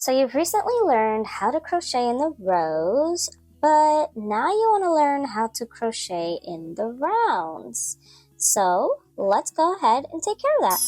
So you've recently learned how to crochet in the rows, but now you want to learn how to crochet in the rounds. So let's go ahead and take care of that.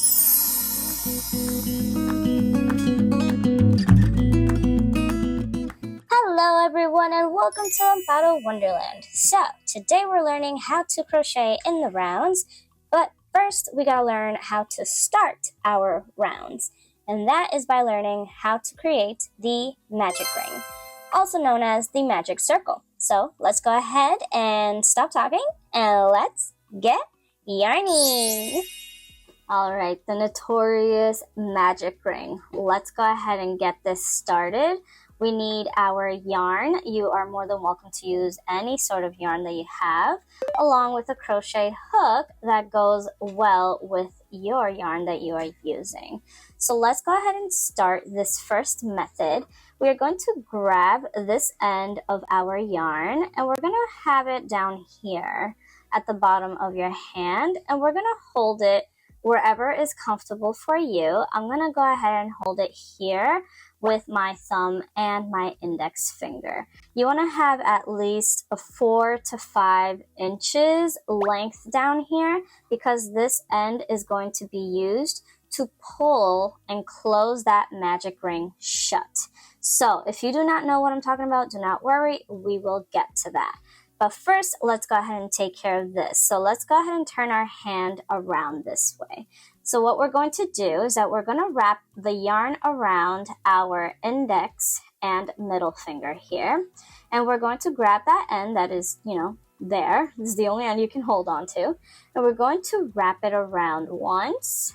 Hello everyone and welcome to Amparo Wonderland. So today we're learning how to crochet in the rounds, but first we gotta learn how to start our rounds. And that is by learning how to create the magic ring, also known as the magic circle. So let's go ahead and stop talking and let's get yarning. Alright, the notorious magic ring. Let's go ahead and get this started. We need our yarn. You are more than welcome to use any sort of yarn that you have, along with a crochet hook that goes well with your yarn that you are using. So let's go ahead and start this first method. We are going to grab this end of our yarn and we're going to have it down here at the bottom of your hand, and we're going to hold it wherever is comfortable for you. I'm going to go ahead and hold it here with my thumb and my index finger. You want to have at least a 4 to 5 inches length down here because this end is going to be used to pull and close that magic ring shut. So if you do not know what I'm talking about, do not worry, we will get to that. But first, let's go ahead and take care of this. So let's go ahead and turn our hand around this way. So what we're going to do is that we're going to wrap the yarn around our index and middle finger here. And we're going to grab that end that is, there. This is the only end you can hold on to. And we're going to wrap it around once.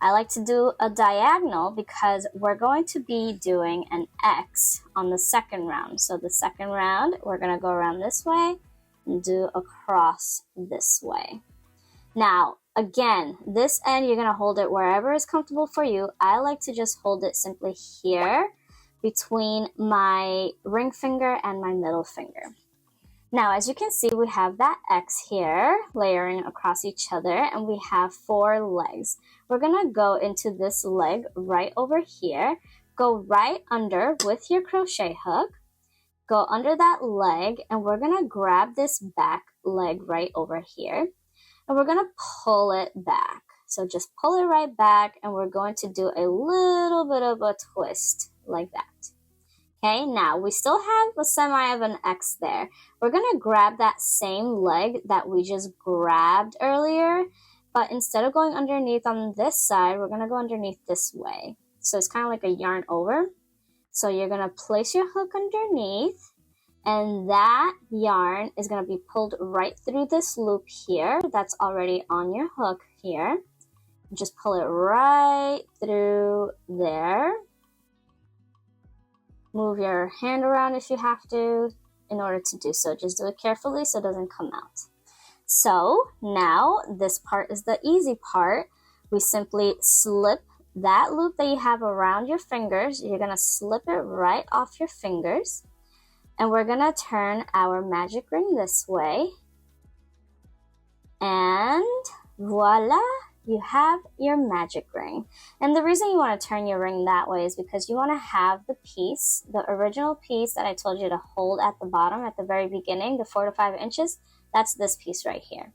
I like to do a diagonal because we're going to be doing an X on the second round. So the second round, we're going to go around this way and do a cross this way. Now, again, this end, you're going to hold it wherever is comfortable for you. I like to just hold it simply here between my ring finger and my middle finger. Now, as you can see, we have that X here layering across each other, and we have 4 legs. We're going to go into this leg right over here, go right under with your crochet hook, go under that leg, and we're going to grab this back leg right over here, and we're going to pull it back. So just pull it right back, and we're going to do a little bit of a twist like that. Okay, now we still have a semi of an X there. We're going to grab that same leg that we just grabbed earlier, but instead of going underneath on this side, we're going to go underneath this way. So it's kind of like a yarn over. So you're going to place your hook underneath, and that yarn is going to be pulled right through this loop here that's already on your hook here. Just pull it right through there. Move your hand around if you have to in order to do so. Just do it carefully so it doesn't come out. So now this part is the easy part. We simply slip that loop that you have around your fingers. You're going to slip it right off your fingers. And we're going to turn our magic ring this way. And voila! You have your magic ring. And the reason you want to turn your ring that way is because you want to have the piece, the original piece that I told you to hold at the bottom at the very beginning, the 4 to 5 inches, that's this piece right here.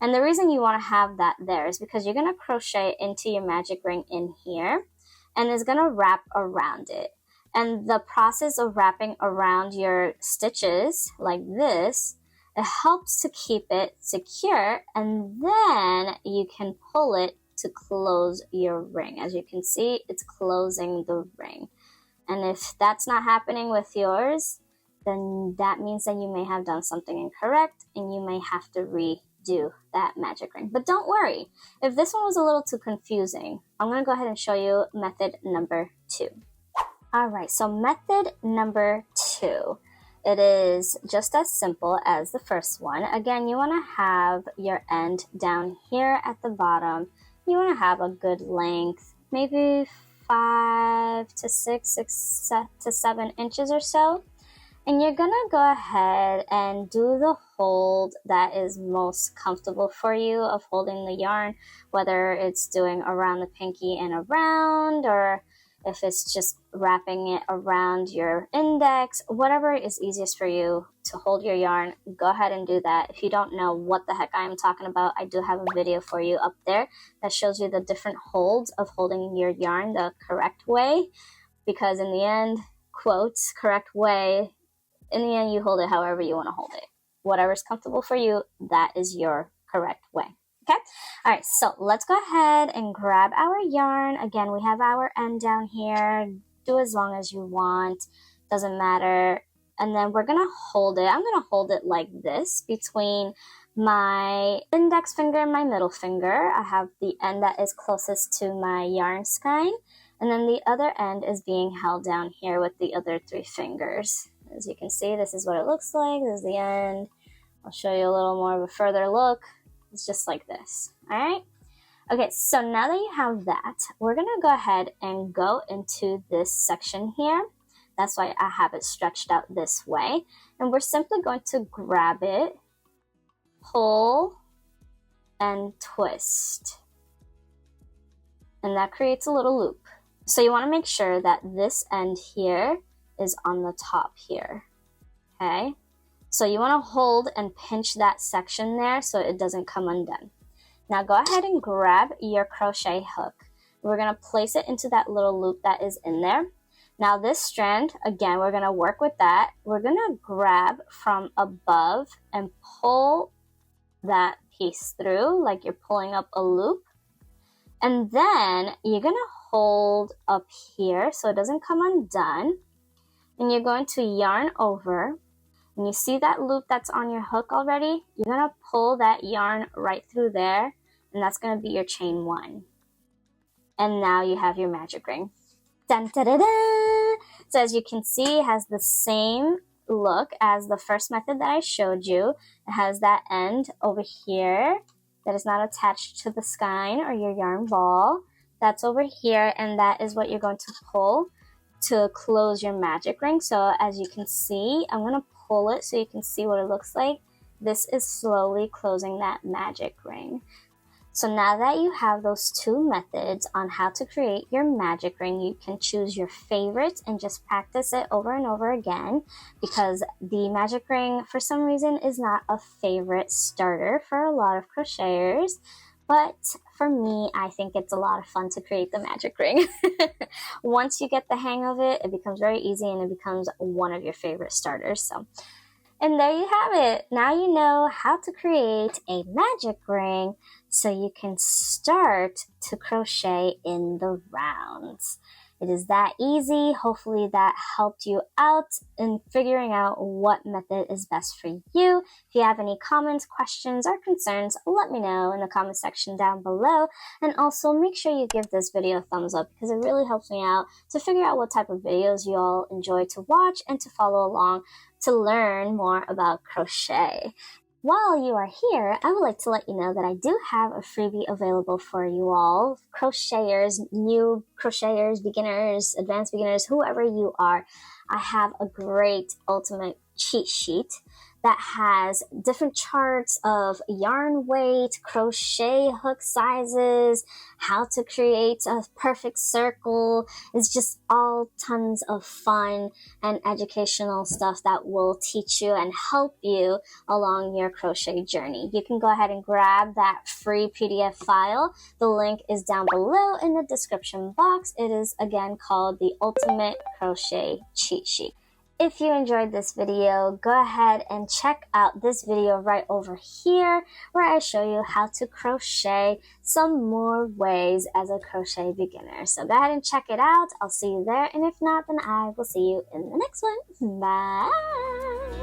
And the reason you want to have that there is because you're going to crochet into your magic ring in here, and it's going to wrap around it. And the process of wrapping around your stitches like this, it helps to keep it secure, and then you can pull it to close your ring. As you can see, it's closing the ring. And if that's not happening with yours, then that means that you may have done something incorrect and you may have to redo that magic ring. But don't worry, if this one was a little too confusing, I'm going to go ahead and show you method number 2. Alright, so method number 2. It is just as simple as the first one. Again, you want to have your end down here at the bottom. You want to have a good length, maybe 5 to 6 to 7 inches or so. And you're going to go ahead and do the hold that is most comfortable for you of holding the yarn, whether it's doing around the pinky and around, or if it's just wrapping it around your index, whatever is easiest for you to hold your yarn, go ahead and do that. If you don't know what the heck I am talking about, I do have a video for you up there that shows you the different holds of holding your yarn the correct way, because in the end, quotes, correct way, in the end you hold it however you want to hold it. Whatever's comfortable for you, that is your correct way. Okay, all right, so let's go ahead and grab our yarn. Again, we have our end down here. Do as long as you want, doesn't matter. And then we're gonna hold it. I'm gonna hold it like this between my index finger and my middle finger. I have the end that is closest to my yarn skein, and then the other end is being held down here with the other 3 fingers. As you can see, this is what it looks like. This is the end. I'll show you a little more of a further look. It's just like this, all right? Okay, so now that you have that, we're gonna go ahead and go into this section here. That's why I have it stretched out this way. And we're simply going to grab it, pull, and twist. And that creates a little loop. So you wanna make sure that this end here is on the top here, okay? So you want to hold and pinch that section there so it doesn't come undone. Now go ahead and grab your crochet hook. We're going to place it into that little loop that is in there. Now this strand, again, we're going to work with that. We're going to grab from above and pull that piece through like you're pulling up a loop. And then you're going to hold up here so it doesn't come undone. And you're going to yarn over. And you see that loop that's on your hook already? You're going to pull that yarn right through there, and that's going to be your chain 1. And now you have your magic ring. Dun, da, da, da. So as you can see, it has the same look as the first method that I showed you. It has that end over here that is not attached to the skein or your yarn ball. That's over here, and that is what you're going to pull to close your magic ring. So as you can see, I'm going to pull it so you can see what it looks like. This is slowly closing that magic ring. So now that you have those 2 methods on how to create your magic ring, you can choose your favorite and just practice it over and over again, because the magic ring for some reason is not a favorite starter for a lot of crocheters. But for me, I think it's a lot of fun to create the magic ring. Once you get the hang of it, it becomes very easy and it becomes one of your favorite starters. So, and there you have it. Now you know how to create a magic ring so you can start to crochet in the rounds. It is that easy. Hopefully that helped you out in figuring out what method is best for you. If you have any comments, questions, or concerns, let me know in the comment section down below. And also make sure you give this video a thumbs up, because it really helps me out to figure out what type of videos you all enjoy to watch and to follow along to learn more about crochet. While you are here, I would like to let you know that I do have a freebie available for you all, crocheters, new crocheters, beginners, advanced beginners, whoever you are. I have a great ultimate cheat sheet that has different charts of yarn weight, crochet hook sizes, how to create a perfect circle. It's just all tons of fun and educational stuff that will teach you and help you along your crochet journey. You can go ahead and grab that free PDF file. The link is down below in the description box. It is again called the Ultimate Crochet Cheat Sheet. If you enjoyed this video, go ahead and check out this video right over here where I show you how to crochet some more ways as a crochet beginner. So go ahead and check it out. I'll see you there, and if not, then I will see you in the next one. Bye!